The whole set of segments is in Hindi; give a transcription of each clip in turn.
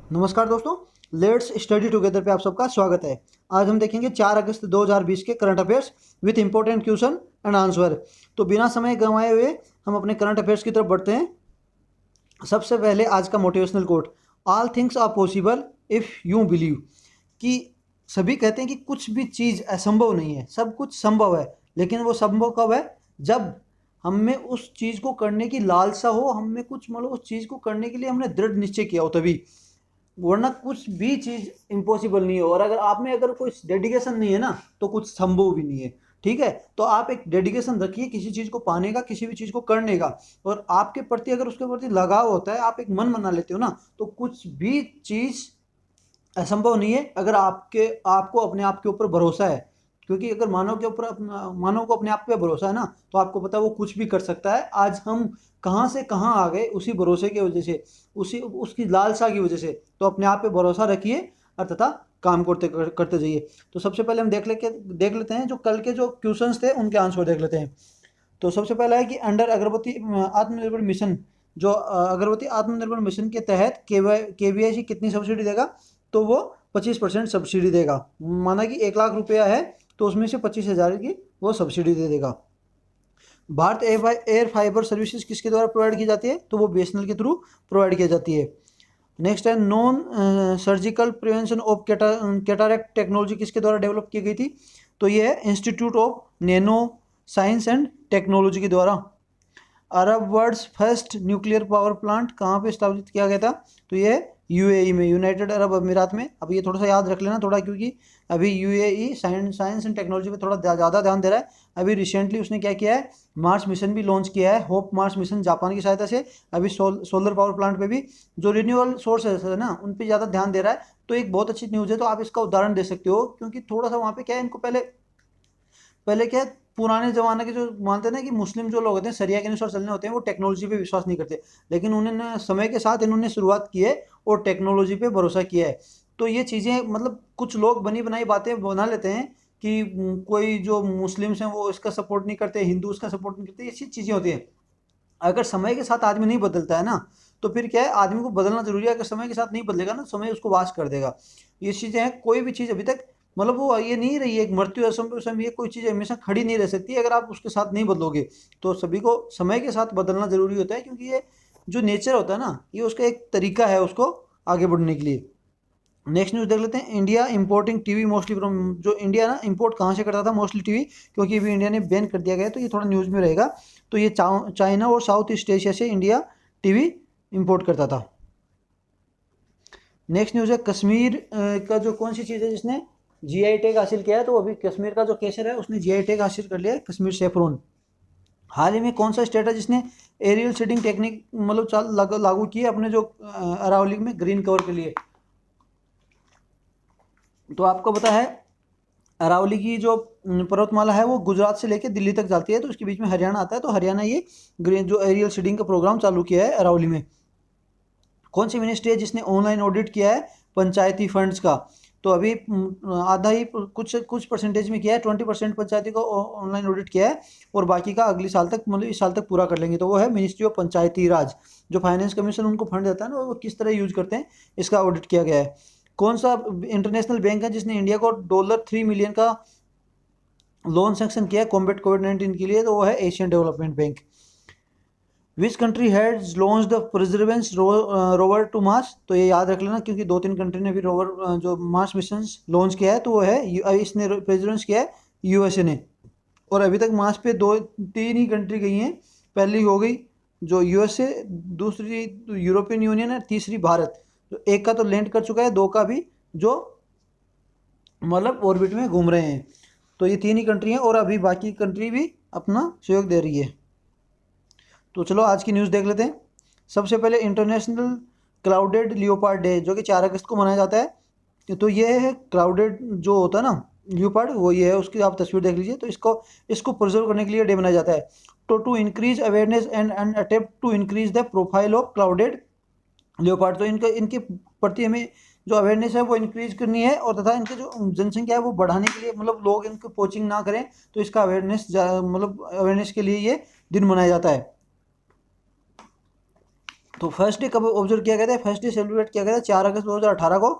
नमस्कार दोस्तों, लेट्स स्टडी टुगेदर पे आप सबका स्वागत है। आज हम देखेंगे 4 अगस्त 2020 के current affairs with important question and answer. तो बिना समय गंवाए हुए हम अपने करंट अफेयर्स की तरफ बढ़ते हैं। सबसे पहले आज का motivational quote, all things are possible if you believe. कि सभी कहते हैं कि कुछ भी चीज़ असंभव नहीं है, सब कुछ संभव है। लेकिन वो संभव कब है? जब हम में उस चीज़ को करने की लालसा हो, हम में कुछ मतलब उस चीज़ को करने के लिए हमने दृढ़ निश्चय किया हो तभी। वरना कुछ भी चीज़ इम्पॉसिबल नहीं है। और अगर आप में अगर कोई डेडिकेशन नहीं है ना, तो कुछ संभव भी नहीं है। ठीक है, तो आप एक डेडिकेशन रखिए किसी चीज़ को पाने का, किसी भी चीज़ को करने का। और आपके प्रति अगर उसके प्रति लगाव होता है, आप एक मन बना लेते हो ना, तो कुछ भी चीज़ असंभव नहीं है अगर आपको अपने आप के ऊपर भरोसा है। क्योंकि अगर मानव को अपने आप पे भरोसा है ना, तो आपको पता है वो कुछ भी कर सकता है। आज हम कहाँ से कहाँ आ गए, उसी भरोसे की वजह से, उसी उसकी लालसा की वजह से। तो अपने आप पे भरोसा रखिए और तथा काम करते जाइए। तो सबसे पहले हम देख लेते हैं जो कल के जो क्वेश्चंस थे उनके आंसर देख लेते हैं। तो सबसे पहला है कि अंडर अगरबत्ती आत्मनिर्भर मिशन, जो अगरबत्ती आत्मनिर्भर मिशन के तहत केवीआईसी कितनी सब्सिडी देगा? तो वो 25% सब्सिडी देगा। माना कि 1 लाख रुपया है, तो उसमें से 25,000 की वो सब्सिडी दे देगा। भारत एयर फाइबर सर्विसेज किसके द्वारा प्रोवाइड की जाती है? तो वो बीएसएनएल के थ्रू प्रोवाइड की जाती है। नेक्स्ट है non surgical prevention of cataract technology किसके द्वारा डेवलप की गई थी? तो ये है institute of nano science and technology के द्वारा। Arab world's first nuclear power plant कहाँ पे स्थापित किया गया था? तो ये यूएई में, यूनाइटेड अरब अमीरात में। अब ये थोड़ा सा याद रख लेना थोड़ा, क्योंकि अभी यूएई साइंस एंड टेक्नोलॉजी पे थोड़ा ज़्यादा ध्यान दे रहा है। अभी रिसेंटली उसने क्या किया है, मार्स मिशन भी लॉन्च किया है, होप मार्स मिशन, जापान की सहायता से। अभी सोलर पावर प्लांट पे भी जो रिन्यूएबल सोर्सेस है ना, उन पर ज़्यादा ध्यान दे रहा है। तो एक बहुत अच्छी न्यूज़ है, तो आप इसका उदाहरण दे सकते हो। क्योंकि थोड़ा सा वहाँ पे क्या है, इनको पहले पहले क्या है, पुराने ज़माने के जो मानते हैं ना कि मुस्लिम जो लोग होते हैं शरिया के अनुसार चलने होते हैं, वो टेक्नोलॉजी पे विश्वास नहीं करते। लेकिन उन्होंने समय के साथ इन्होंने शुरुआत की है और टेक्नोलॉजी पे भरोसा किया है। तो ये चीज़ें मतलब कुछ लोग बनी बनाई बातें बना लेते हैं कि कोई जो मुस्लिम्स हैं वो इसका सपोर्ट नहीं करते, हिंदू इसका सपोर्ट नहीं करते, ये चीज़ें होती हैं। अगर समय के साथ आदमी नहीं बदलता है ना, तो फिर क्या है, आदमी को बदलना जरूरी है। अगर समय के साथ नहीं बदलेगा ना, समय उसको वास कर देगा। ये चीज़ें हैं, कोई भी चीज़ अभी तक मतलब वो ये नहीं रही है, एक मृत्यु असम ये कोई चीज़ हमेशा खड़ी नहीं रह सकती अगर आप उसके साथ नहीं बदलोगे। तो सभी को समय के साथ बदलना जरूरी होता है, क्योंकि ये जो नेचर होता है ना, ये उसका एक तरीका है उसको आगे बढ़ने के लिए। नेक्स्ट न्यूज़ देख लेते हैं। India importing TV mostly from, जो इंडिया ना इंपोर्ट कहाँ से करता था मोस्टली टीवी, क्योंकि अभी इंडिया ने बैन कर दिया गया है, तो ये थोड़ा न्यूज़ में रहेगा। तो ये चाइना और साउथ ईस्ट एशिया से इंडिया टीवी इंपोर्ट करता था। नेक्स्ट न्यूज़ है कश्मीर का जो कौन सी चीज़ है जिसने जीआई टैग हासिल किया है? तो अभी कश्मीर का जो केसर है उसने जीआई टैग हासिल कर लिया है, कश्मीर सेफ्रॉन। हाल ही में कौन सा स्टेट है जिसने एरियल सीडिंग टेक्निक मतलब लागू की है अपने जो अरावली में ग्रीन कवर के लिए? तो आपको पता है अरावली की जो पर्वतमाला है वो गुजरात से लेकर दिल्ली तक जाती है, तो उसके बीच में हरियाणा आता है। तो हरियाणा ये ग्रीन जो एरियल सीडिंग का प्रोग्राम चालू किया है अरावली में। कौन सी मिनिस्ट्री है जिसने ऑनलाइन ऑडिट किया है पंचायती फंड्स का? तो अभी आधा ही कुछ कुछ परसेंटेज में किया है, 20% पंचायती को ऑनलाइन ऑडिट किया है। और बाकी का अगली साल तक मतलब इस साल तक पूरा कर लेंगे। तो वो है मिनिस्ट्री ऑफ पंचायती राज। जो फाइनेंस कमीशन उनको फंड देता है ना, वो किस तरह यूज करते हैं, इसका ऑडिट किया गया है। कौन सा इंटरनेशनल बैंक है जिसने इंडिया को $3 मिलियन का लोन सेंक्शन किया है कॉम्बेट कोविड-19 के लिए? तो वो है Asian development bank. Which country has launch the perseverance rover to Mars? तो ये याद रख लेना, क्योंकि 2-3 कंट्री ने भी रोवर जो मार्स मिशन लॉन्च किया है, तो वो है इसने परसिवरेंस किया है यूएसए ने। और अभी तक मार्स पे 2-3 ही कंट्री गई हैं। पहली हो गई जो यूएसए, दूसरी यूरोपियन यूनियन है, तीसरी भारत। तो एक का तो लैंड कर चुका है, दो का भी जो मतलब ऑर्बिट में घूम रहे हैं। तो ये 3 ही कंट्री हैं और अभी बाकी कंट्री भी अपना सहयोग दे रही है। तो चलो आज की न्यूज़ देख लेते हैं। सबसे पहले इंटरनेशनल क्लाउडेड लियोपार्ड डे, जो कि 4 अगस्त को मनाया जाता है। तो ये है क्लाउडेड जो होता है ना लियोपार्ड, वो ये है, उसकी आप तस्वीर देख लीजिए। तो इसको इसको प्रिजर्व करने के लिए डे मनाया जाता है। तो to increase awareness and attempt to increase the profile of clouded leopard. तो इनके प्रति हमें जो अवेयरनेस है वो इंक्रीज करनी है, और तथा इनके जो जनसंख्या है वो बढ़ाने के लिए, मतलब लोग इनको पोचिंग ना करें, तो इसका अवेयरनेस मतलब अवेयरनेस के लिए ये दिन मनाया जाता है। तो फर्स्ट डे कब ऑब्जर्व किया गया था? फर्स्ट डे सेलिब्रेट किया गया था 4 अगस्त 2018 को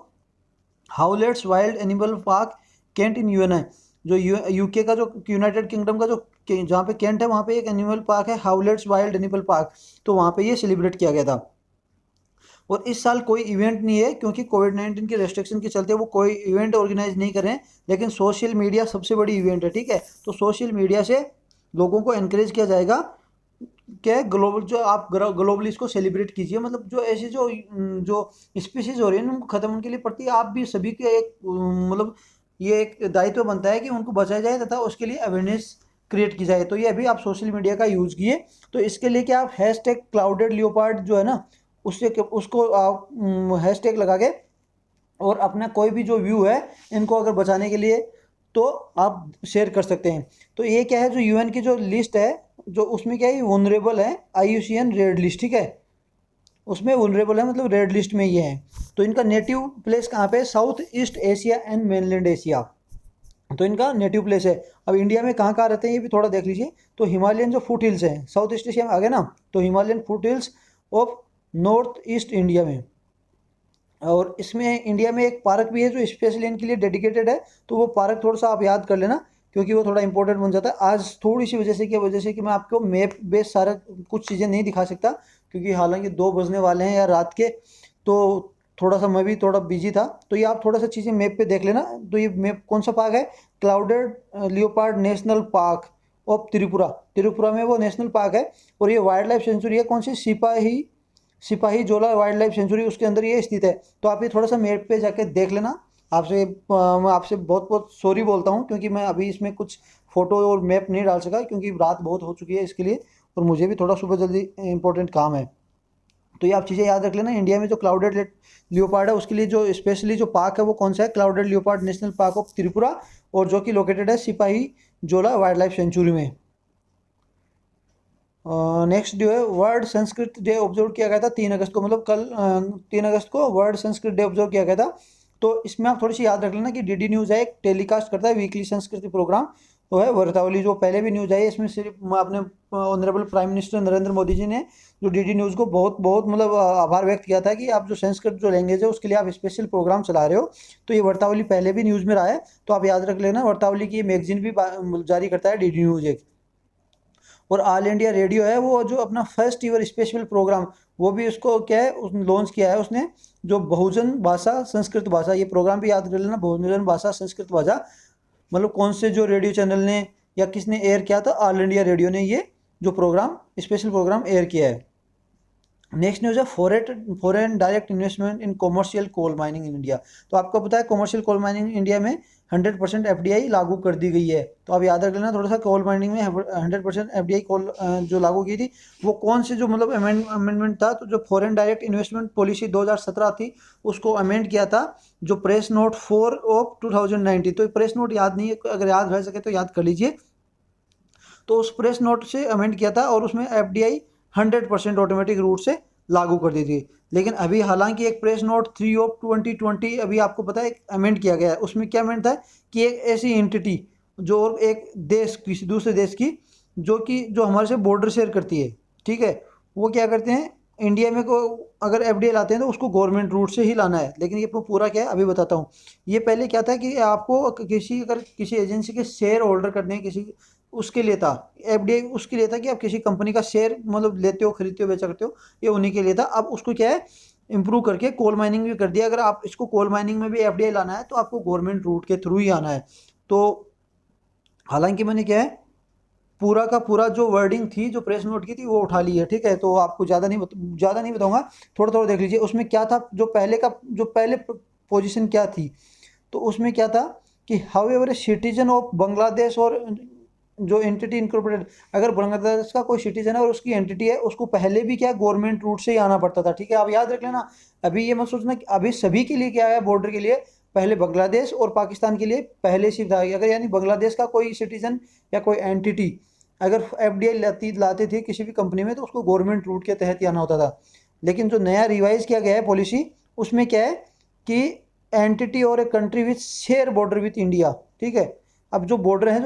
हाउलेट्स वाइल्ड एनिमल पार्क केंट इन यूएनआई। जो यूके का, जो यूनाइटेड किंगडम का, जो जहाँ पे केंट है वहाँ पे एक एनिमल पार्क है, हाउलेट्स वाइल्ड एनिमल पार्क। तो वहाँ पे ये सेलिब्रेट किया गया था। और इस साल कोई इवेंट नहीं है क्योंकि कोविड-19 के रेस्ट्रिक्शन के चलते वो कोई इवेंट ऑर्गेनाइज नहीं कर रहे हैं, लेकिन सोशल मीडिया सबसे बड़ी इवेंट है, ठीक है। तो सोशल मीडिया से लोगों को एनकरेज किया जाएगा कि ग्लोबल, जो आप ग्लोबली इसको सेलिब्रेट कीजिए। मतलब जो ऐसे जो स्पीशीज हो रही है उनको ख़त्म, उनके लिए प्रति आप भी सभी के एक मतलब ये एक दायित्व बनता है कि उनको बचाया जाए तथा उसके लिए अवेयरनेस क्रिएट की जाए। तो ये अभी आप सोशल मीडिया का यूज़ किए। तो इसके लिए क्या आप हैशटैग क्लाउडेड लियोपार्ड जो है ना, उससे उसको आप हैशटैग लगा के और अपना कोई भी जो व्यू है इनको अगर बचाने के लिए तो आप शेयर कर सकते हैं। तो ये क्या है, जो यूएन की जो लिस्ट है, जो उसमें क्या है, वनरेबल है, IUCN रेड लिस्ट, ठीक है। उसमें वनरेबल है, मतलब रेड लिस्ट में ये है। तो इनका नेटिव प्लेस कहाँ पे है? South east Asia and mainland Asia. तो इनका नेटिव प्लेस है। अब इंडिया में कहाँ कहाँ रहते हैं ये भी थोड़ा देख लीजिए। तो हिमालयन जो फुट हिल्स हैं, साउथ ईस्ट एशिया में आ गए ना, तो Himalayan foot hills of north east India में। और इसमें इंडिया में एक पार्क भी है जो स्पेशली इनके लिए डेडिकेटेड है। तो वो पार्क थोड़ा सा आप याद कर लेना क्योंकि वो थोड़ा इंपॉर्टेंट बन जाता है। आज थोड़ी सी वजह से कि मैं आपको मैप बेस सारा कुछ चीज़ें नहीं दिखा सकता क्योंकि हालांकि 2 बजने वाले हैं या रात के, तो थोड़ा सा मैं भी थोड़ा बिजी था। तो ये आप थोड़ा सा चीज़ें मैप पे देख लेना। तो ये मैप कौन सा पार्क है? Clouded leopard national park of Tripura. Tripura में वो नेशनल पार्क है। और ये वाइल्ड लाइफ सेंचुरी है, कौन सी? सिपाही जोला वाइल्ड लाइफ सेंचुरी, उसके अंदर ये स्थित है। तो आप ये थोड़ा सा मैप पे जाके देख लेना। मैं आपसे बहुत बहुत सॉरी बोलता हूँ क्योंकि मैं अभी इसमें कुछ फ़ोटो और मैप नहीं डाल सका क्योंकि रात बहुत हो चुकी है इसके लिए, और मुझे भी थोड़ा सुबह जल्दी इंपॉर्टेंट काम है। तो ये आप चीज़ें याद रख लेना। इंडिया में जो क्लाउडेड लियोपार्ड है उसके लिए जो स्पेशली जो पार्क है वो कौन सा है? Clouded leopard national park of Tripura, और जो कि लोकेटेड है सिपाही जोला वाइल्ड लाइफ सेंचुरी में। नेक्स्ट जो है वर्ल्ड संस्कृत डे ऑब्जर्व किया गया था 3 अगस्त को, मतलब कल 3 अगस्त को वर्ल्ड संस्कृत डे ऑब्जर्व किया गया था। तो इसमें आप थोड़ी सी याद रख लेना कि DD न्यूज़ है, एक टेलीकास्ट करता है वीकली संस्कृति प्रोग्राम। तो है वर्तावली, जो पहले भी न्यूज़ आई है इसमें सिर्फ अपने honourable prime minister Narendra Modi ji ने जो DD न्यूज़ को बहुत बहुत मतलब आभार व्यक्त किया था कि आप जो संस्कृत जो लैंग्वेज है उसके लिए आप स्पेशल प्रोग्राम चला रहे हो। तो ये वर्तावली पहले भी न्यूज़ में रहा है, तो आप याद रख लेना। वर्तावली की मैगजीन भी जारी करता है DD न्यूज़ एक। और ऑल इंडिया रेडियो है वो जो अपना फर्स्ट ईवर स्पेशल प्रोग्राम, वो भी उसको क्या है उस लॉन्च किया है उसने, जो बहुजन भाषा संस्कृत भाषा। ये प्रोग्राम भी याद कर लेना, बहुजन भाषा संस्कृत भाषा। मतलब कौन से जो रेडियो चैनल ने या किसने एयर किया था? ऑल इंडिया रेडियो ने ये जो प्रोग्राम स्पेशल प्रोग्राम एयर किया है। नेक्स्ट न्यूज़ है foreign direct investment in commercial coal mining in India. तो आपको पता है कॉमर्शियल कोल माइनिंग इंडिया में 100% FDI लागू कर दी गई है। तो आप याद रख लेना थोड़ा सा, कोल माइनिंग में 100% FDI कोल जो लागू की थी वो कौन से जो मतलब अमेंडमेंट था? तो जो फॉरेन डायरेक्ट इन्वेस्टमेंट पॉलिसी 2017 थी उसको अमेंड किया था, जो प्रेस नोट 4 ऑफ 2019। तो प्रेस नोट याद नहीं है, अगर याद रह सके तो याद कर लीजिए। तो उस प्रेस नोट से अमेंड किया था और उसमें FDI 100% ऑटोमेटिक रूट से लागू कर दी थी। लेकिन अभी हालांकि एक प्रेस नोट 3 ऑफ 2020 अभी आपको पता है एक अमेंड किया गया है। उसमें क्या अमेंड था कि एक ऐसी एंटिटी जो एक देश किसी दूसरे देश की जो हमारे से बॉर्डर शेयर करती है, ठीक है, वो क्या करते हैं इंडिया में को अगर FDI लाते हैं तो उसको गवर्नमेंट रूट से ही लाना है। लेकिन ये पूरा क्या है अभी बताता हूँ। ये पहले क्या था कि आपको अगर किसी एजेंसी के शेयर होल्डर करने हैं किसी, उसके लिए था। FDI उसके लिए था कि आप किसी कंपनी का शेयर मतलब लेते हो, खरीदते हो, बेचा करते हो, ये उन्हीं के लिए था। अब उसको क्या है इम्प्रूव करके कोल माइनिंग भी कर दिया। अगर आप इसको कोल माइनिंग में भी FDI लाना है तो आपको गवर्नमेंट रूट के थ्रू ही आना है। तो हालांकि मैंने क्या है पूरा का पूरा जो वर्डिंग थी जो प्रेस नोट की थी वो उठा ली है, ठीक है। तो आपको ज़्यादा नहीं बताऊंगा, थोड़ा थोड़ा देख लीजिए। उसमें क्या था, जो पहले पोजीशन क्या थी, तो उसमें क्या था कि how ever a citizen of Bangladesh और जो एंटिटी इनकॉर्पोरेटेड, अगर बांग्लादेश का कोई सिटीजन है और उसकी एंटिटी है उसको पहले भी क्या गवर्नमेंट रूट से ही आना पड़ता था, ठीक है। आप याद रख लेना। अभी ये मत सोचना कि अभी सभी के लिए क्या है बॉर्डर के लिए पहले बांग्लादेश और पाकिस्तान के लिए पहले से था। अगर यानी बांग्लादेश का कोई सिटीजन या कोई एंटिटी अगर FDI लाते थे किसी भी कंपनी में तो उसको गवर्नमेंट रूट के तहत ही आना होता था। लेकिन जो नया रिवाइज किया गया है पॉलिसी, उसमें क्या है कि एंटिटी और a country with share border with India, ठीक है। अब जो बॉर्डर है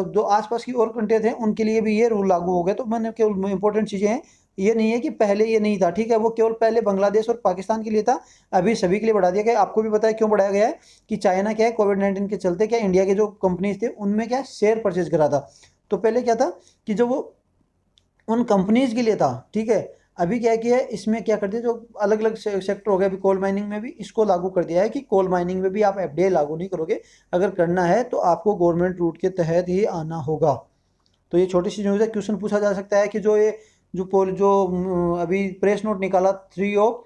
जो आसपास की और कंट्रीज हैं उनके लिए भी ये रूल लागू हो गया। तो मैंने केवल इंपॉर्टेंट चीज़ें हैं ये नहीं है कि पहले ये नहीं था, ठीक है, वो केवल पहले बांग्लादेश और पाकिस्तान के लिए था, अभी सभी के लिए बढ़ा दिया गया। आपको भी पता है क्यों बढ़ाया गया है, कि चाइना क्या है कोविड-19 के चलते क्या इंडिया के जो कंपनीज थे उनमें क्या शेयर परचेज करा था। तो पहले क्या था कि जो वो उन कंपनीज के लिए था, ठीक है। अभी क्या किया है, इसमें क्या कर दिया, जो अलग अलग सेक्टर हो गया, अभी कोल माइनिंग में भी इसको लागू कर दिया है कि कोल माइनिंग में भी आप एफडीआई लागू नहीं करोगे, अगर करना है तो आपको गवर्नमेंट रूट के तहत ही आना होगा। तो ये छोटी सी न्यूज़ है, क्वेश्चन पूछा जा सकता है कि जो ये जो अभी प्रेस नोट निकाला 3 ऑफ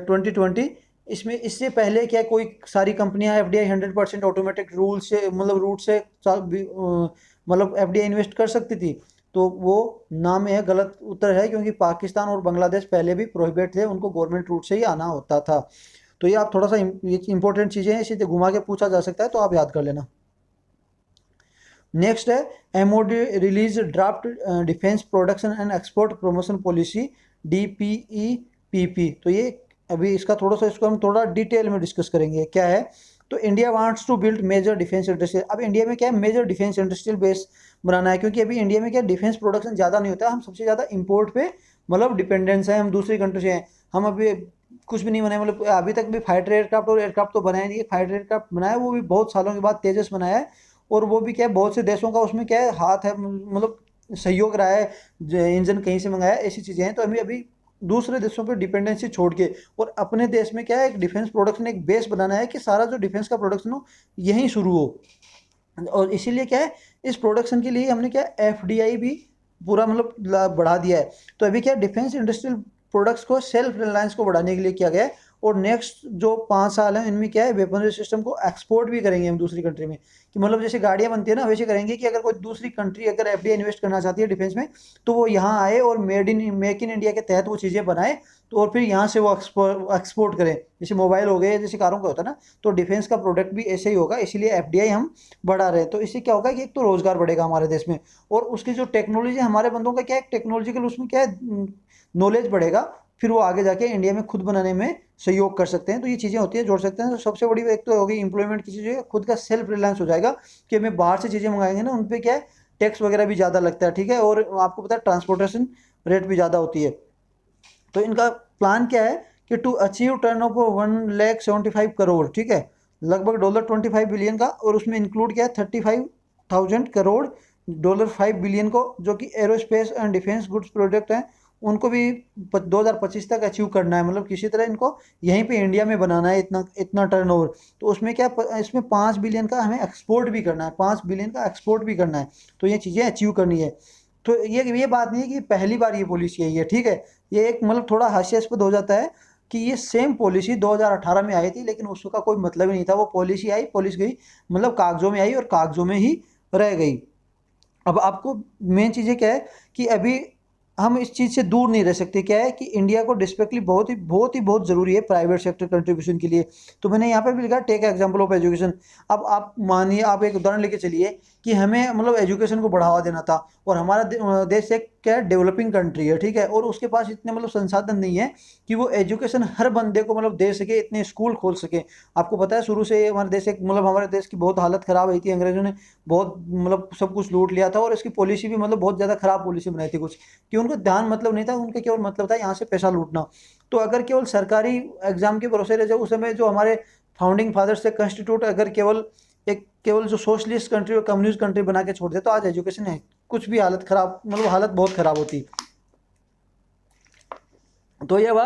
2020, इसमें इससे पहले क्या कोई सारी कंपनियां एफडीआई 100% ऑटोमेटिक रूल से मतलब रूट से मतलब एफडीआई इन्वेस्ट कर सकती थी। तो वो नाम में है, गलत उत्तर है, क्योंकि पाकिस्तान और बांग्लादेश पहले भी प्रोहिबिट थे, उनको गवर्नमेंट रूट से ही आना होता था। तो ये आप थोड़ा सा ये इंपॉर्टेंट चीज़ें हैं, इसे घुमा के पूछा जा सकता है, तो आप याद कर लेना। नेक्स्ट है MOD release draft defence production and export promotion policy DPEPP. तो ये अभी इसका थोड़ा सा इसको हम थोड़ा डिटेल में डिस्कस करेंगे क्या है। तो India wants to build major defence industry. अब इंडिया में क्या है, मेजर डिफेंस इंडस्ट्रियल बेस बनाना है, क्योंकि अभी इंडिया में क्या डिफेंस प्रोडक्शन ज़्यादा नहीं होता है, हम सबसे ज़्यादा इंपोर्ट पे मतलब डिपेंडेंस है, हम दूसरी कंट्री से हैं। हम अभी कुछ भी नहीं बनाए, मतलब अभी तक भी फाइटर एयरक्राफ्ट और एयरक्राफ्ट तो बनाया नहीं है। फाइटर एयरक्राफ्ट बनाया वो भी बहुत सालों के बाद तेजस बनाया है, और वो भी क्या है बहुत से देशों का उसमें क्या है हाथ है, मतलब सहयोग रहा है, इंजन कहीं से मंगाया, ऐसी चीज़ें हैं। तो अभी अभी दूसरे देशों पर डिपेंडेंसी छोड़ के और अपने देश में क्या है एक डिफेंस प्रोडक्शन एक बेस बनाना है, कि सारा जो डिफेंस का प्रोडक्शन हो यहीं शुरू हो। और इसीलिए क्या है इस प्रोडक्शन के लिए हमने क्या एफडीआई भी पूरा मतलब बढ़ा दिया है। तो अभी क्या डिफेंस इंडस्ट्रियल प्रोडक्ट्स को सेल्फ रिलायंस को बढ़ाने के लिए किया गया है। और नेक्स्ट जो 5 साल हैं इनमें क्या है वेपनरी सिस्टम को एक्सपोर्ट भी करेंगे हम दूसरी कंट्री में, कि मतलब जैसे गाड़ियां बनती है ना वैसे करेंगे, कि अगर कोई दूसरी कंट्री अगर एफडीआई इन्वेस्ट करना चाहती है डिफेंस में, तो वो यहाँ आए और मेक इन इंडिया के तहत वो चीज़ें बनाए, तो और फिर यहाँ से वो एक्सपोर्ट करें। जैसे मोबाइल हो गए, जैसे कारों का होता है ना, तो डिफेंस का प्रोडक्ट भी ऐसे ही होगा, इसीलिए एफडीआई हम बढ़ा रहे हैं। तो इससे क्या होगा कि एक तो रोजगार बढ़ेगा हमारे देश में, और उसकी जो टेक्नोलॉजी हमारे बंदों का क्या है टेक्नोलॉजिकल उसमें क्या है नॉलेज बढ़ेगा, फिर वो आगे जाके इंडिया में खुद बनाने में सहयोग कर सकते हैं। तो ये चीज़ें होती है जोड़ सकते हैं। तो सबसे बड़ी एक तो होगी इंप्लॉयमेंट की चीज़, खुद का सेल्फ रिलायंस हो जाएगा, कि हमें बाहर से चीज़ें मंगाएंगे ना उन पर क्या है टैक्स वगैरह भी ज़्यादा लगता है, ठीक है, और आपको पता है ट्रांसपोर्टेशन रेट भी ज़्यादा होती है। तो इनका प्लान क्या है कि to achieve turn of 1,75 crore, ठीक है, लगभग $25 बिलियन का, और उसमें इंक्लूड किया है 35,000 करोड़ $5 बिलियन को, जो कि aerospace and defence goods project हैं, उनको भी 2025 तक अचीव करना है। मतलब किसी तरह इनको यहीं पे इंडिया में बनाना है इतना इतना टर्नओवर। तो उसमें क्या इसमें 5 बिलियन का हमें एक्सपोर्ट भी करना है, 5 बिलियन का एक्सपोर्ट भी करना है। तो ये चीज़ें अचीव करनी है। तो ये बात नहीं है कि पहली बार ये पॉलिसी आई है, ठीक है, ये एक मतलब थोड़ा हास्यास्पद हो जाता है कि ये सेम पॉलिसी 2018 में आई थी, लेकिन उसका कोई मतलब ही नहीं था। वो पॉलिसी आई, पॉलिसी गई, मतलब कागजों में आई और कागजों में ही रह गई। अब आपको मेन चीज़ें क्या है कि अभी हम इस चीज़ से दूर नहीं रह सकते, क्या है कि इंडिया को डिस्पेक्टली बहुत ज़रूरी है प्राइवेट सेक्टर कंट्रीब्यूशन के लिए। तो मैंने यहाँ पे भी लिखा टेक एग्जांपल ऑफ एजुकेशन। अब आप मानिए, आप एक उदाहरण लेके चलिए कि हमें मतलब एजुकेशन को बढ़ावा देना था, और हमारा देश एक क्या है डेवलपिंग कंट्री है, ठीक है, और उसके पास इतने मतलब संसाधन नहीं है कि वो एजुकेशन हर बंदे को मतलब दे सके, इतने स्कूल खोल सके। आपको पता है शुरू से हमारे देश एक मतलब हमारे देश की बहुत हालत ख़राब हुई थी, अंग्रेजों ने बहुत मतलब सब कुछ लूट लिया था, और इसकी पॉलिसी भी मतलब बहुत ज़्यादा ख़राब पॉलिसी बनाई थी कुछ, कि उनको ध्यान मतलब नहीं था, उनका केवल मतलब था यहाँ से पैसा लूटना। तो अगर केवल सरकारी एग्जाम के भरोसे रह जाए, उस समय जो हमारे फाउंडिंग फादर्स से कॉन्स्टिट्यूट अगर केवल जो सोशलिस्ट कंट्री और कम्युनिस्ट कंट्री बना के छोड़ दे, तो आज एजुकेशन है कुछ भी हालत खराब, मतलब हालत बहुत खराब होती। तो ये हुआ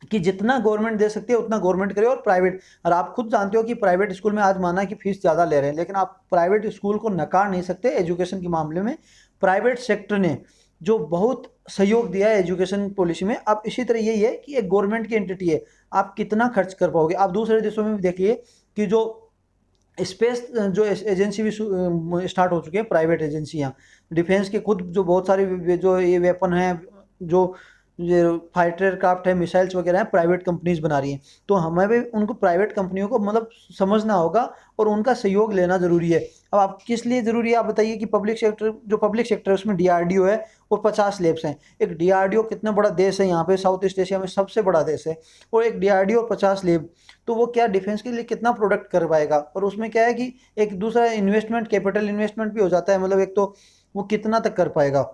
कि जितना गवर्नमेंट दे सकती है उतना गवर्नमेंट करे, और प्राइवेट, और आप खुद जानते हो कि प्राइवेट स्कूल में आज माना कि फीस ज़्यादा ले रहे हैं, लेकिन आप प्राइवेट स्कूल को नकार नहीं सकते एजुकेशन के मामले में। प्राइवेट सेक्टर ने जो बहुत सहयोग दिया है एजुकेशन पॉलिसी में। अब इसी तरह यही है कि एक गवर्नमेंट की एंटिटी है, आप कितना खर्च कर पाओगे। आप दूसरे देशों में भी देखिए कि जो स्पेस जो एजेंसी भी स्टार्ट हो चुके हैं, प्राइवेट एजेंसियां डिफेंस के, खुद जो बहुत सारे जो ये वेपन हैं, जो ये फाइटर एयरक्राफ्ट है, मिसाइल्स वगैरह हैं, प्राइवेट कंपनीज बना रही हैं। तो हमें भी उनको प्राइवेट कंपनियों को मतलब समझना होगा और उनका सहयोग लेना ज़रूरी है। अब आप किस लिए ज़रूरी है आप बताइए, कि पब्लिक सेक्टर है उसमें डीआरडीओ है और 50 लैब्स हैं। एक डीआरडीओ कितना बड़ा देश है, यहाँ पे साउथ ईस्ट एशिया में सबसे बड़ा देश है, और एक डीआरडीओ और 50 लैब, तो वो क्या डिफेंस के लिए कितना प्रोडक्ट कर पाएगा। और उसमें क्या है कि एक दूसरा इन्वेस्टमेंट, कैपिटल इन्वेस्टमेंट भी हो जाता है, मतलब एक तो वो कितना तक कर पाएगा।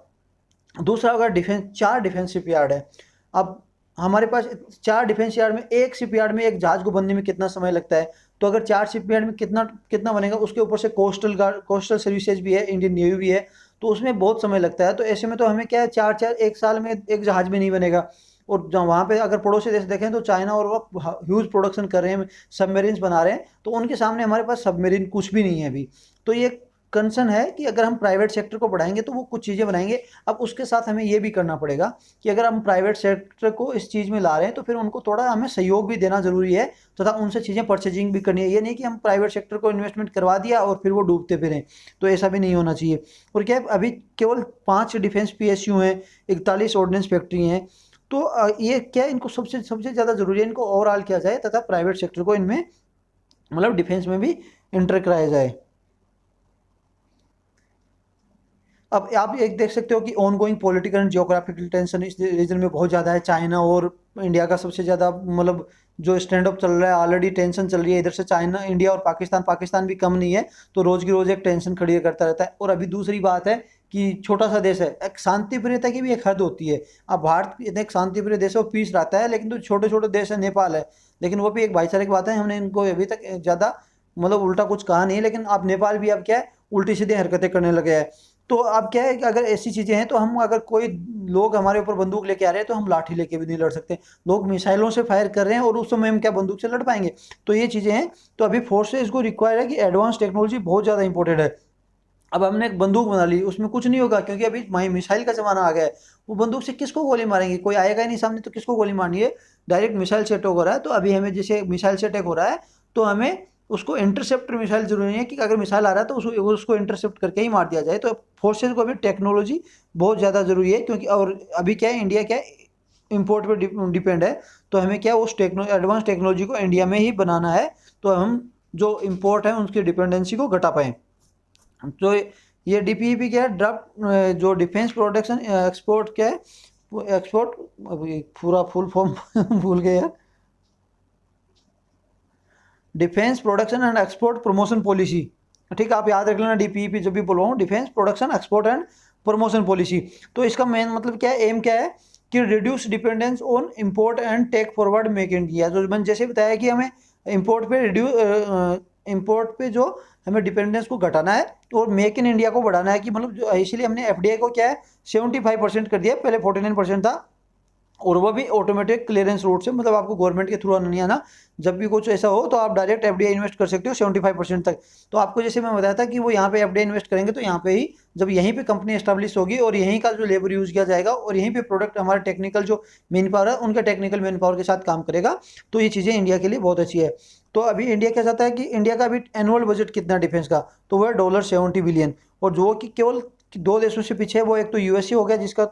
दूसरा अगर डिफेंस, 4 डिफेंस शिपयार्ड है। अब हमारे पास 4 डिफेंस यार्ड में, एक शिपयार्ड में एक जहाज को बनने में कितना समय लगता है, तो अगर 4 शिपयार्ड में कितना कितना बनेगा, उसके ऊपर से कोस्टल गार्ड, कोस्टल सर्विसेज भी है, इंडियन नेवी भी है, तो उसमें बहुत समय लगता है। तो ऐसे में तो हमें क्या है, 4-4 एक साल में एक जहाज भी नहीं बनेगा। और जहाँ वहाँ पे अगर पड़ोसी देश देखें तो चाइना और वो ह्यूज प्रोडक्शन कर रहे हैं, सबमरीन्स बना रहे हैं, तो उनके सामने हमारे पास सबमरीन कुछ भी नहीं है अभी। तो ये कंसर्न है कि अगर हम प्राइवेट सेक्टर को बढ़ाएंगे तो वो कुछ चीज़ें बनाएंगे। अब उसके साथ हमें ये भी करना पड़ेगा कि अगर हम प्राइवेट सेक्टर को इस चीज़ में ला रहे हैं तो फिर उनको थोड़ा हमें सहयोग भी देना ज़रूरी है, तथा उनसे चीज़ें परचेजिंग भी करनी है। ये नहीं कि हम प्राइवेट सेक्टर को इन्वेस्टमेंट करवा दिया और फिर वो डूबते फिरें, तो ऐसा भी नहीं होना चाहिए। और क्या है, अभी केवल 5 डिफेंस पीएसयू हैं, 41 ऑर्डिनेंस फैक्ट्री हैं। तो ये क्या है, इनको सबसे सबसे ज़्यादा ज़रूरी है, इनको ओवरऑल किया जाए तथा प्राइवेट सेक्टर को इनमें मतलब डिफेंस में भी एंटर कराया जाए। अब आप एक देख सकते हो कि on going political and geographical tension इस रीजन में बहुत ज़्यादा है। चाइना और इंडिया का सबसे ज़्यादा मतलब जो स्टैंड अप चल रहा है, ऑलरेडी टेंशन चल रही है इधर से, चाइना, इंडिया और पाकिस्तान, पाकिस्तान भी कम नहीं है, तो रोज़ की रोज़ एक टेंशन खड़ी करता रहता है। और अभी दूसरी बात है कि छोटा सा देश है, एक शांति प्रियता की भी एक हद होती है। अब भारत इतना एक शांति प्रिय देश है, वो पीस रहता है, लेकिन तो छोटे छोटे देश है, नेपाल है, लेकिन वो भी एक भाईचारे की बात है, हमने इनको अभी तक ज़्यादा मतलब उल्टा कुछ कहा नहीं है। लेकिन अब नेपाल भी अब क्या है, उल्टी सीधी हरकतें करने लगे हैं। तो अब क्या है कि अगर ऐसी चीज़ें हैं तो हम, अगर कोई लोग हमारे ऊपर बंदूक लेके आ रहे हैं तो हम लाठी लेके भी नहीं लड़ सकते। लोग मिसाइलों से फायर कर रहे हैं और उस समय हम क्या बंदूक से लड़ पाएंगे? तो ये चीज़ें हैं। तो अभी फोर्सेस को रिक्वायर है कि एडवांस टेक्नोलॉजी बहुत ज़्यादा इंपॉर्टेंट है। अब हमने एक बंदूक बना ली, उसमें कुछ नहीं होगा क्योंकि अभी मिसाइल का ज़माना आ गया है। वो बंदूक से किसको गोली मारेंगे? कोई आएगा ही नहीं सामने, तो किसको गोली मारनी है? डायरेक्ट मिसाइल से अटैक हो रहा है, तो अभी हमें जैसे मिसाइल से अटैक हो रहा है तो हमें उसको इंटरसेप्टर मिसाइल जरूरी है कि अगर मिसाइल आ रहा है तो उसको इंटरसेप्ट करके ही मार दिया जाए। तो फोर्सेज को अभी टेक्नोलॉजी बहुत ज़्यादा ज़रूरी है, क्योंकि और अभी क्या है, इंडिया क्या है, इम्पोर्ट पे डिपेंड है। तो हमें क्या उस एडवांस टेक्नोलॉजी को इंडिया में ही बनाना है, तो हम जो इम्पोर्ट है उसकी डिपेंडेंसी को घटा पाएँ। तो ये डीपीईपी क्या है, ड्राफ्ट जो डिफेंस प्रोडक्शन एक्सपोर्ट क्या है, एक्सपोर्ट, अभी पूरा फुल फॉर्म भूल गए यार, defence production and export promotion policy. ठीक है, आप याद रख लेना डीपीईपी जब भी बोलवाऊँ, defence production export and promotion policy. तो इसका मेन मतलब क्या है, एम क्या है कि reduce dependence on import and take forward make in India. जो मैंने जैसे बताया कि हमें इम्पोर्ट पे इम्पोर्ट पे जो हमें डिपेंडेंस को घटाना है और मेक इन इंडिया को बढ़ाना है, कि मतलब जो इसीलिए हमने एफडीआई को क्या है 75% कर दिया, पहले 49% था। और वो भी ऑटोमेटिक क्लियरेंस रूट से, मतलब आपको गवर्नमेंट के थ्रू आना नहीं आना। जब भी कुछ ऐसा हो तो आप डायरेक्ट एफडीआई इन्वेस्ट कर सकते हो 75% तक। तो आपको जैसे मैं बताया था कि वो यहाँ पे एफडीआई इन्वेस्ट करेंगे तो यहाँ पे ही, जब यहीं पे कंपनी एस्टेब्लिश होगी और यहीं का जो लेबर यूज़ किया जाएगा और यहीं पे प्रोडक्ट हमारा टेक्निकल जो मैन पावर है उनका टेक्निकल मैन पावर के साथ काम करेगा, तो ये चीज़ें इंडिया के लिए बहुत अच्छी है। तो अभी इंडिया क्या चाहता है कि इंडिया का अभी एनुअल बजट कितना डिफेंस का, तो वो है $70 बिलियन। और जो कि केवल 2 देशों से पीछे है, वो एक तो यूएसए हो गया जिसका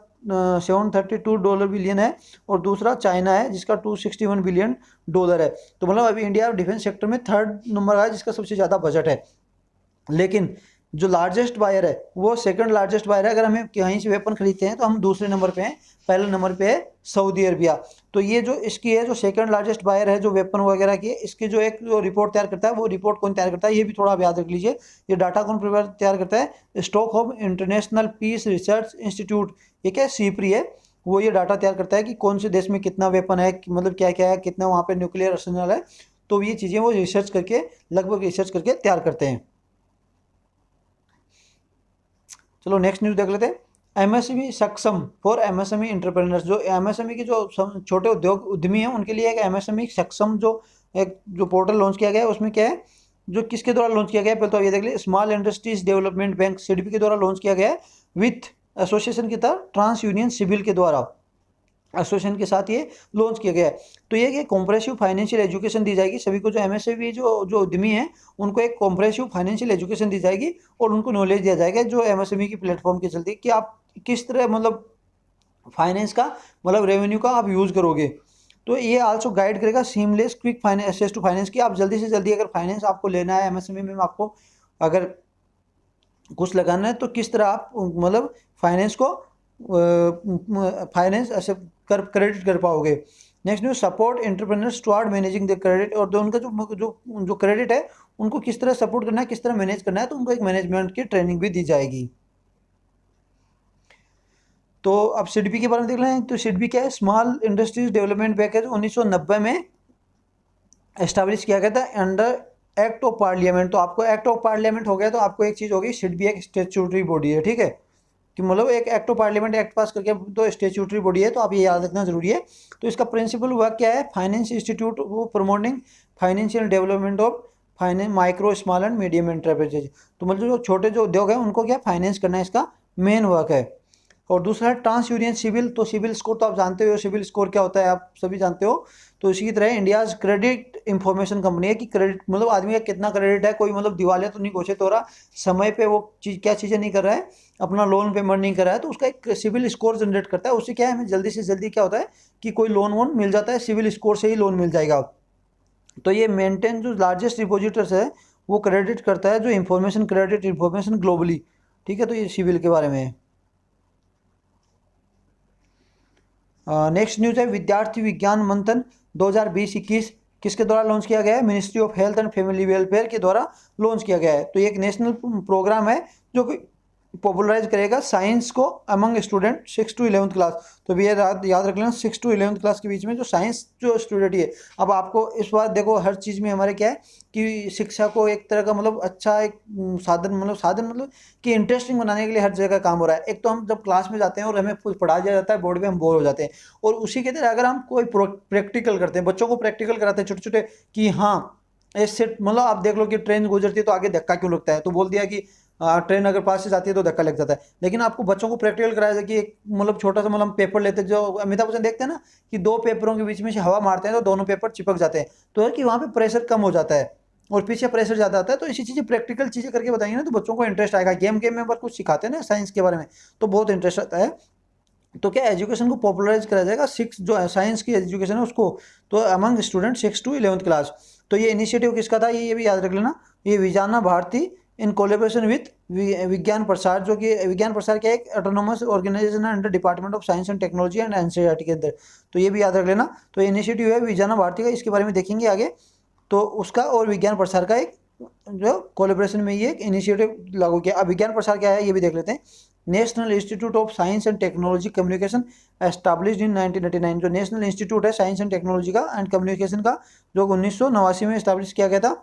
$732 बिलियन है, और दूसरा चाइना है जिसका $261 बिलियन है। तो मतलब अभी इंडिया डिफेंस सेक्टर में थर्ड नंबर है जिसका सबसे ज़्यादा बजट है। लेकिन जो लार्जेस्ट बायर है वो सेकंड लार्जेस्ट बायर है। अगर हमें कहीं से वेपन खरीदते हैं तो हम दूसरे नंबर पे हैं, पहले नंबर पे है सऊदी अरबिया। तो ये जो इसकी है, जो सेकंड लार्जेस्ट बायर है जो वेपन वगैरह की है, इसकी जो एक जो रिपोर्ट तैयार करता है, वो रिपोर्ट कौन तैयार करता है ये भी थोड़ा आप याद रख लीजिए। ये डाटा कौन तैयार करता है? Stockholm International Peace Research Institute, ये क्या सीपरी है, वो ये डाटा तैयार करता है कि कौन से देश में कितना वेपन है, मतलब क्या क्या है, कितना वहाँ पे न्यूक्लियर अर्सेनल है। तो ये चीज़ें वो रिसर्च करके, लगभग रिसर्च करके तैयार करते हैं। चलो नेक्स्ट न्यूज़ देख लेते हैं। एमएसएमई सक्षम फॉर एमएसएमई एंटरप्रेन्योर्स। जो एमएसएमई के जो छोटे उद्योग उद्यमी हैं उनके लिए एक एमएसएमई सक्षम जो एक जो पोर्टल लॉन्च किया गया है, उसमें क्या है, जो किसके द्वारा लॉन्च किया गया है, पहले तो ये देख लीजिए, small industries development bank SIDBI के द्वारा लॉन्च किया गया है, विथ एसोसिएशन की तरह ट्रांस यूनियन सिविल के द्वारा, एसोसिएशन के साथ ये लॉन्च किया गया है। तो ये कि कॉम्प्रेसिव फाइनेंशियल एजुकेशन दी जाएगी सभी को, जो एमएसएमई जो जो उद्यमी हैं उनको एक कॉम्प्रेसिव फाइनेंशियल एजुकेशन दी जाएगी, और उनको नॉलेज दिया जाएगा जो एमएसएमई की प्लेटफॉर्म के चलते कि आप किस तरह मतलब फाइनेंस का, मतलब रेवेन्यू का आप यूज़ करोगे। तो ये आल्सो गाइड करेगा seamless quick finance access to finance, की आप जल्दी से जल्दी अगर फाइनेंस आपको लेना है एमएसएमई में, आपको अगर कुछ लगाना है तो किस तरह आप मतलब फाइनेंस को फाइनेंस ऐसे कर क्रेडिट कर पाओगे। Next news, support entrepreneurs toward managing the credit. और जो उनका जो जो जो क्रेडिट है उनको किस तरह सपोर्ट करना है, किस तरह मैनेज करना है, तो उनको एक मैनेजमेंट की ट्रेनिंग भी दी जाएगी। तो अब सिडबी के बारे में देख लें। तो सिडबी क्या है, स्मॉल इंडस्ट्रीज डेवलपमेंट पैकेज 1990 में एस्टैब्लिश किया गया था अंडर एक्ट ऑफ पार्लियामेंट। तो आपको एक्ट ऑफ पार्लियामेंट हो गया तो आपको एक चीज़ होगी, सिडबी एक स्टेचुटरी बॉडी है, ठीक है, कि मतलब एक एक्ट ऑफ पार्लियामेंट एक्ट पास करके तो स्टेचुटरी बॉडी है, तो आप ये याद रखना जरूरी है। तो इसका प्रिंसिपल वर्क क्या है, फाइनेंस इंस्टीट्यूट वो promoting financial development of finance micro small and medium enterprises. तो मतलब जो छोटे जो उद्योग है उनको क्या फाइनेंस करना है, इसका मेन वर्क है। और दूसरा है ट्रांस यूनियन सिविल। तो सिविल स्कोर तो आप जानते हो, सिविल स्कोर क्या होता है आप सभी जानते हो। तो इसी की तरह इंडियाज क्रेडिट इंफॉर्मेशन कंपनी है कि क्रेडिट मतलब आदमी का कितना क्रेडिट है, कोई मतलब दिवालिया तो नहीं घोषित हो रहा, समय पे वो चीज़ क्या चीज़ें नहीं कर रहा है, अपना लोन पेमेंट नहीं कर रहा है, तो उसका एक सिविल स्कोर जनरेट करता है। उससे क्या है, हमें जल्दी से जल्दी क्या होता है कि कोई लोन वोन मिल जाता है, सिविल स्कोर से ही लोन मिल जाएगा। तो ये मेंटेन जो लार्जेस्ट डिपॉजिटर्स है वो क्रेडिट करता है, जो इंफॉर्मेशन क्रेडिट इंफॉर्मेशन ग्लोबली, ठीक है। तो ये सिविल के बारे में है। नेक्स्ट न्यूज़ है विद्यार्थी विज्ञान मंथन 2020-21 किसके द्वारा लॉन्च किया गया है, ministry of health and family welfare के द्वारा लॉन्च किया गया है। तो ये एक नेशनल प्रोग्राम है जो कि पॉपुलराइज करेगा साइंस को among student 6 to 11th class. तो भी ये याद रख लेना 6 to 11th क्लास के बीच में जो साइंस जो स्टूडेंट ही है। अब आपको इस बार देखो हर चीज़ में हमारे क्या है कि शिक्षा को एक तरह का मतलब अच्छा एक साधन मतलब कि इंटरेस्टिंग बनाने के लिए हर जगह काम हो रहा है। एक तो हम जब क्लास में जाते हैं और हमें कुछ पढ़ा दिया जाता है बोर्ड में, हम बोर हो जाते हैं, और उसी के तरह अगर हम कोई प्रैक्टिकल करते हैं, बच्चों को प्रैक्टिकल कराते हैं छोटे छोटे कि हाँ इससे मतलब आप देख लो कि ट्रेन गुजरती है तो आगे धक्का क्यों लगता है, तो बोल दिया कि ट्रेन अगर पास से जाती है तो धक्का लग जाता है। लेकिन आपको बच्चों को प्रैक्टिकल कराया जाए कि एक मतलब छोटा सा मतलब पेपर लेते हैं, जो अमिताभ बच्चन देखते हैं ना कि दो पेपरों के बीच में से हवा मारते हैं तो दोनों पेपर चिपक जाते हैं, तो है कि वहाँ पे प्रेशर कम हो जाता है और पीछे प्रेशर ज़्यादा आता है। तो इसी चीज़ें प्रैक्टिकल चीज़ें करके बताएंगे ना तो बच्चों को इंटरेस्ट आएगा। गेम गेम में पर कुछ सिखाते हैं ना साइंस के बारे में तो बहुत इंटरेस्ट आता है। तो क्या एजुकेशन को पॉपुलराइज करा जाएगा, सिक्स जो साइंस की एजुकेशन है उसको, तो among student 6 to 11th class. तो ये इनिशिएटिव किसका था, ये भी याद रख लेना, ये विजाना भारती इन कोलेबोरेशन विथ विज्ञान प्रसार, जो कि विज्ञान प्रसार क्या है एक ऑटोनोमस ऑर्गेनाइजेशन है under department of science and technology and NCERT के अंदर। तो ये भी याद रख लेना। तो ये इनिशिएटिव है विजाना भारती का, इसके बारे में देखेंगे आगे। तो उसका और विज्ञान प्रसार का एक जो कोलेबोरेशन में ये एक इनिशिएटिव लागू किया। अब विज्ञान प्रसार क्या है ये भी देख लेते हैं। National institute of science and technology communication established in 1999। जो नेशनल इंस्टीट्यूट है साइंस एंड टेक्नोलॉजी का एंड कम्युनिकेशन का, जो 1989 में एस्टैब्लिश किया गया था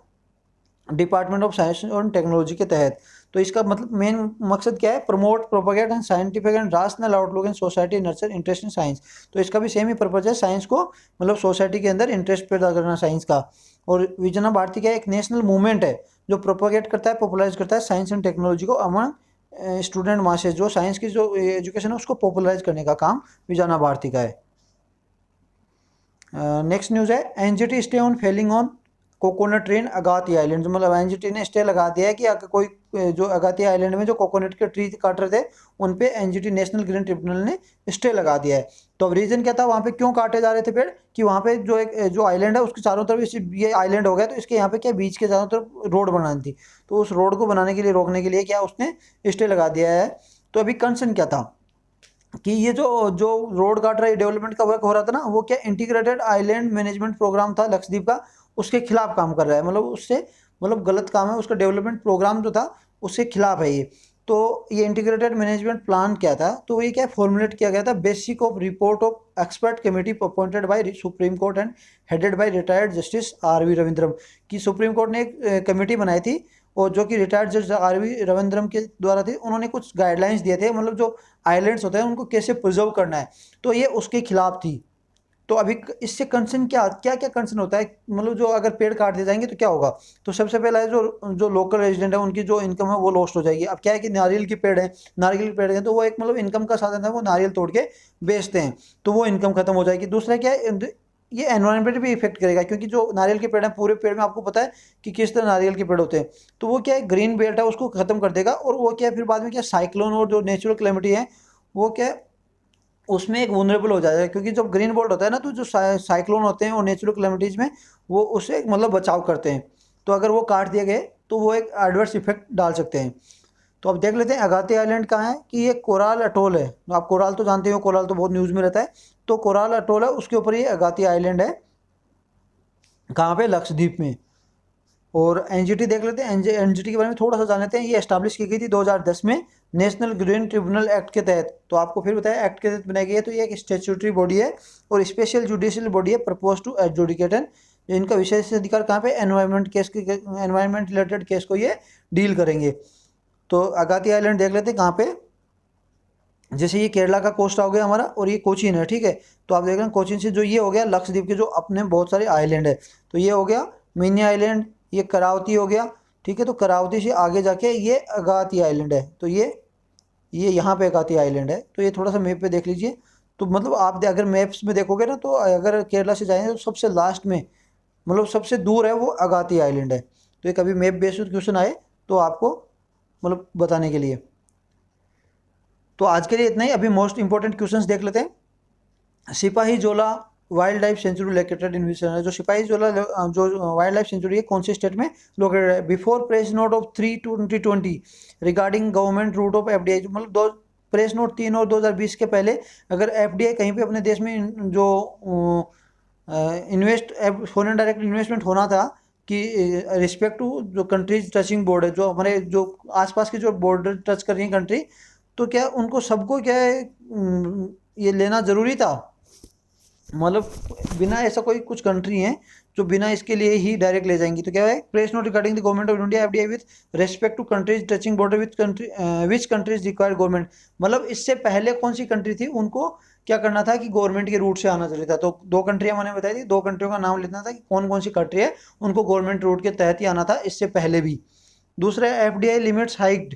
department of science and technology के तहत। तो इसका मतलब मेन मकसद क्या है, promote propagate and scientific and rational outlook in society nurture interest in science. तो इसका भी सेम ही पर्पज है, साइंस को मतलब सोसाइटी के अंदर इंटरेस्ट पैदा करना साइंस का। और विजना भारती का एक नेशनल मूवमेंट है जो प्रोपोगेट करता है पॉपुलराइज करता है साइंस एंड टेक्नोलॉजी को अमंग स्टूडेंट मासेज, जो साइंस की जो एजुकेशन है उसको पॉपुलराइज करने का काम विजाना भारती का है। नेक्स्ट न्यूज़ है NGT stay on felling on coconut tree in Agatti island. मतलब एनजीटी ने स्टे लगा दिया है कि अगर कोई जो अगाती आइलैंड में जो कोकोनट के ट्री काट रहे थे उन पे एनजीटी नेशनल ग्रीन ट्रिब्यूनल ने स्टे लगा दिया है। तो अब रीज़न क्या था वहाँ पे क्यों काटे जा रहे थे पेड़, कि वहाँ पे जो एक जो आइलैंड है उसके चारों तरफ ये आइलैंड हो गया तो इसके यहाँ पे क्या बीच के चारों तरफ रोड बनानी थी, तो उस रोड को बनाने के लिए रोकने के लिए क्या उसने स्टे लगा दिया है। तो अभी कंसर्न क्या था कि ये जो जो रोड काट रहा है डेवलपमेंट का वर्क हो रहा था ना, वो क्या इंटीग्रेटेड आइलैंड मैनेजमेंट प्रोग्राम था लक्षद्वीप का, उसके खिलाफ काम कर रहा है, मतलब उससे मतलब गलत काम है, उसका डेवलपमेंट प्रोग्राम जो था उसके खिलाफ है ये। तो ये इंटीग्रेटेड मैनेजमेंट प्लान क्या था, तो ये क्या फॉर्मुलेट किया गया था basic of report of expert committee appointed by supreme court and headed by retired justice R V. Ravindran. की सुप्रीम कोर्ट ने एक कमेटी बनाई थी और जो कि रिटायर्ड जज आर.वी. रविंद्रम के द्वारा थी, उन्होंने कुछ गाइडलाइंस दिए थे मतलब जो आइलैंड्स होते हैं उनको कैसे प्रिजर्व करना है, तो ये उसके खिलाफ थी। तो अभी इससे कंसर्न क्या क्या क्या कंसर्न होता है, मतलब जो अगर पेड़ काट दिए जाएंगे तो क्या होगा। तो सबसे पहला है जो जो लोकल रेजिडेंट है उनकी जो इनकम है वो लॉस्ट हो जाएगी। अब क्या है कि नारियल के पेड़ है, नारियल के पेड़ है तो वो एक मतलब इनकम का साधन है, वो नारियल तोड़ के बेचते हैं तो वो इनकम खत्म हो जाएगी। दूसरा क्या है, ये एनवायरनमेंट भी इफेक्ट करेगा, क्योंकि जो नारियल के पेड़ हैं पूरे पेड़ में आपको पता है कि किस तरह नारियल के पेड़ होते हैं, तो वो क्या है ग्रीन बेल्ट है उसको खत्म कर देगा। और वो क्या है फिर बाद में क्या साइक्लोन और जो नेचुरल कैलेमिटी है वो क्या है उसमें एक वनरेबल हो जाएगा, क्योंकि जब ग्रीन बोल्ट होता है ना तो जो साइक्लोन होते हैं और नेचुरल कैलेमिटीज में वो उससे एक मतलब बचाव करते हैं। तो अगर वो काट दिए गए तो वो एक एडवर्स इफेक्ट डाल सकते हैं। तो अब देख लेते हैं अगाती आइलैंड कहाँ है, कि ये कोराल अटोल है। आप कोराल तो जानते हो, कोराल तो बहुत न्यूज़ में रहता है, तो कोराल अटोल है उसके ऊपर ये अगाती आइलैंड है, कहाँ पे लक्षद्वीप में। और एनजीटी देख लेते हैं। एनजीटी के बारे में थोड़ा सा जान लेते हैं। ये एस्टैब्लिश की गई थी 2010 में नेशनल ग्रीन ट्रिब्यूनल एक्ट के तहत। तो आपको फिर बताया एक्ट के तहत बनाई गई है। तो ये एक स्टेचुटरी बॉडी है और स्पेशल जुडिशियल बॉडी है प्रपोज टू एडजुडिकेट। इनका विशेष अधिकार कहाँ पे, एनवायरमेंट केस के, एनवायरमेंट रिलेटेड केस को ये डील करेंगे। तो अगाती आइलैंड देख लेते हैं कहाँ पे। जैसे ये केरला का कोस्ट हो गया हमारा और ये कोचीन है, ठीक है। तो आप देख रहे हैं कोचीन से जो ये हो गया लक्षद्वीप के जो अपने बहुत सारे आइलैंड है। तो ये हो गया मिनी आइलैंड, ये करावती हो गया, ठीक है। तो करावती से आगे जाके ये अगाती आइलैंड है। तो ये यहाँ पे अगाती आइलैंड है। तो ये थोड़ा सा मैप पे देख लीजिए। तो मतलब आप अगर मैप्स में देखोगे ना, तो अगर केरला से जाएंगे तो सबसे लास्ट में, मतलब सबसे दूर है वो अगाती आइलैंड है। तो ये कभी मैप बेस्ड क्वेश्चन आए तो आपको मतलब बताने के लिए। तो आज के लिए इतना ही। अभी मोस्ट इंपॉर्टेंट क्वेश्चंस देख लेते हैं। Sepahijala wildlife sanctuary located in which है। जो सिपाही जोला जो वाइल्ड लाइफ सेंचुरी है कौन से स्टेट में लोकेटेड है। Before press note of 3/2020 regarding government route of FDI, मतलब दो प्रेस नोट 3 और 2020 के पहले अगर एफडीआई कहीं पे अपने देश में जो इन्वेस्ट फॉरेन डायरेक्ट इन्वेस्टमेंट होना था कि रिस्पेक्ट टू जो कंट्रीज टचिंग बॉर्डर, जो हमारे जो आसपास की जो बॉर्डर टच कर रही है कंट्री, तो क्या उनको सबको क्या है ये लेना ज़रूरी था। मतलब बिना ऐसा कोई कुछ कंट्री हैं जो बिना इसके लिए ही डायरेक्ट ले जाएंगी। तो क्या है, press note regarding the government of India FDI with respect to countries touching border with country which countries required government. मतलब इससे पहले कौन सी कंट्री थी उनको क्या करना था कि गवर्नमेंट के रूट से आना जरूरी था। तो दो कंट्रियां मैंने बताई थी, दो कंट्रियों का नाम लेना था कि कौन कौन सी कंट्री है उनको गवर्नमेंट रूट के तहत ही आना था, इससे पहले भी। दूसरा FDI limits hiked.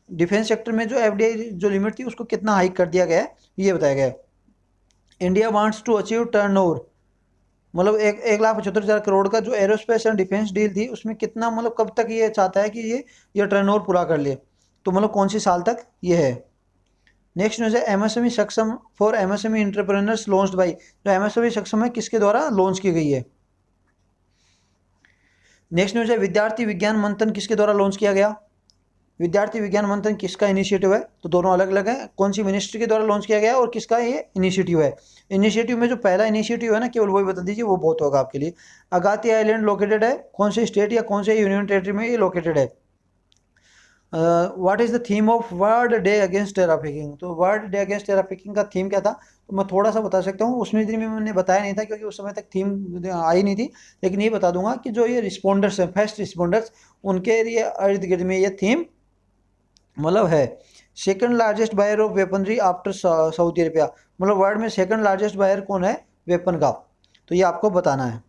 Defence sector में जो एफडीआई जो लिमिट थी उसको कितना हाइक कर दिया गया है ये बताया गया है। India wants to achieve turnover, मतलब 1,75,000 करोड़ का जो एरोस्पेस एंड डिफेंस डील थी उसमें कितना, मतलब कब तक ये चाहता है कि ये टर्नओवर पूरा कर ले। तो मतलब कौन सी साल तक ये है। नेक्स्ट न्यूज़ है एमएसएमई सक्षम for MSME entrepreneurs launched by. जो एमएसएमई सक्षम है किसके द्वारा लॉन्च की गई है। नेक्स्ट न्यूज़ है विद्यार्थी विज्ञान मंथन किसके द्वारा लॉन्च किया गया। विद्यार्थी विज्ञान मंथन किसका इनिशिएटिव है, तो दोनों अलग अलग है। कौन सी मिनिस्ट्री के द्वारा लॉन्च किया गया है और किसका ये इनिशिएटिव है। इनिशिएटिव में जो पहला इनिशिएटिव है ना, केवल वही बता दीजिए, वो बहुत होगा आपके लिए। अगाती आइलैंड लोकेटेड है कौन से स्टेट या कौन से यूनियन टेरिटरी में ये लोकेटेड है। What is the theme of world day against trafficking. तो वर्ल्ड डे अगेंस्ट टेराफिकिंग का थीम क्या था, तो मैं थोड़ा सा बता सकता हूँ। उसमें दिन में मैंने बताया नहीं था क्योंकि उस समय तक थीम आई नहीं थी, लेकिन ये बता दूंगा कि जो ये रिस्पॉन्डर्स हैं, फर्स्ट रिस्पॉन्डर्स, उनके लिए इर्द गिर्द में ये थीम मतलब है। Second largest buyer of weaponry after Saudi Arabia, मतलब वर्ल्ड में सेकंड लार्जेस्ट बायर कौन है वेपन का, तो ये आपको बताना है।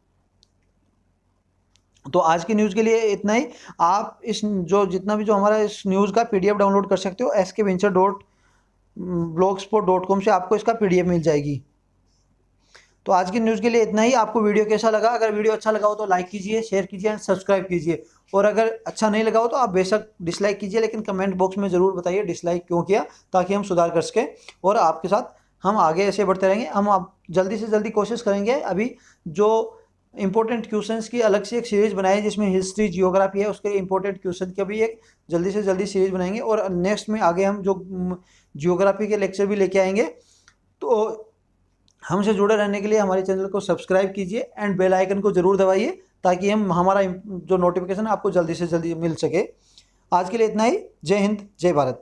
तो आज की न्यूज़ के लिए इतना ही। आप इस जो जितना भी जो हमारा इस न्यूज़ का पीडीएफ डाउनलोड कर सकते हो skventure.blogspot.com से, आपको इसका पीडीएफ मिल जाएगी। तो आज की न्यूज़ के लिए इतना ही। आपको वीडियो कैसा लगा, अगर वीडियो अच्छा लगा हो तो लाइक कीजिए, शेयर कीजिए एंड सब्सक्राइब कीजिए। और अगर अच्छा नहीं लगा हो तो आप बेशक डिसलाइक कीजिए, लेकिन कमेंट बॉक्स में ज़रूर बताइए डिसलाइक क्यों किया, ताकि हम सुधार कर सकें और आपके साथ हम आगे ऐसे बढ़ते रहेंगे। हम आप जल्दी से जल्दी कोशिश करेंगे। अभी जो इंपॉर्टेंट क्वेश्चंस की अलग से एक सीरीज़ बनाई जिसमें हिस्ट्री जियोग्राफी है, उसके इंपॉर्टेंट क्वेश्चन की भी एक जल्दी से जल्दी सीरीज़ बनाएंगे। और नेक्स्ट में आगे हम जो जियोग्राफी के लेक्चर भी लेके आएंगे। तो हमसे जुड़े रहने के लिए हमारे चैनल को सब्सक्राइब कीजिए एंड बेल आइकन को ज़रूर दबाइए, ताकि हम हमारा जो नोटिफिकेशन है आपको जल्दी से जल्दी मिल सके। आज के लिए इतना ही। जय हिंद, जय भारत।